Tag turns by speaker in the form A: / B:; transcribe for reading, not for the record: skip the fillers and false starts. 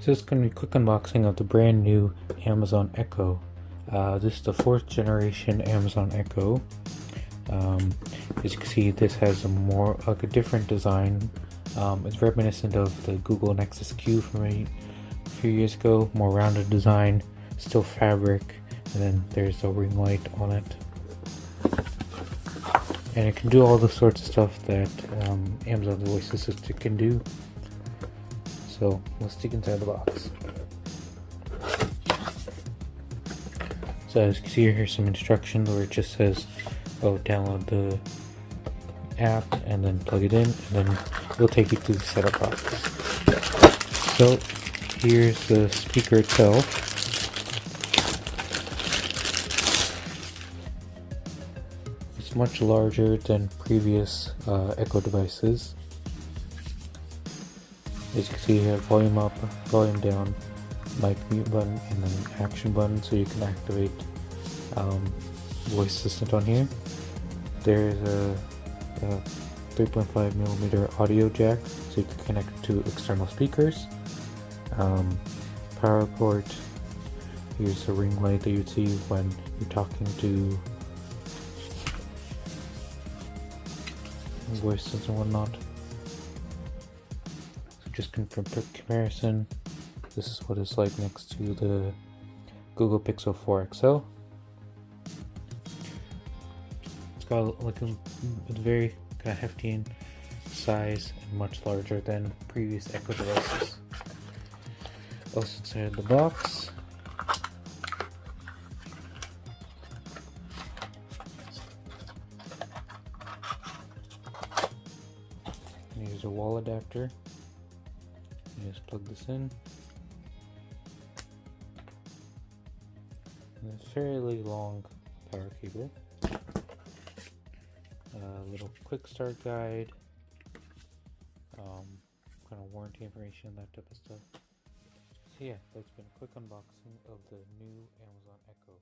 A: So it's going to be a quick unboxing of the brand new Amazon Echo. This is the 4th generation Amazon Echo. As you can see, this has a more like a different design. It's reminiscent of the Google Nexus Q from a few years ago. More rounded design, still fabric, and then there's a ring light on it. And it can do all the sorts of stuff that Amazon Voice Assistant can do. So let's dig inside the box. So as you can see, here's some instructions where it just says, download the app and then plug it in, and then it'll take you through the setup process. So here's the speaker itself. It's much larger than previous Echo devices. As you can see here, volume up, volume down, mic mute button, and then action button so you can activate voice assistant on here. There's a 3.5mm audio jack so you can connect to external speakers. Power port. Here's a ring light that you'd see when you're talking to voice assistants and whatnot. Just for comparison, this is what it's like next to the Google Pixel 4 XL. It's got like a very kind of hefty in size and much larger than previous Echo devices. Also inside the box, here's a wall adapter. You just plug this in. And a fairly long power cable. A little quick start guide. Kind of warranty information, that type of stuff. So yeah, that's been a quick unboxing of the new Amazon Echo.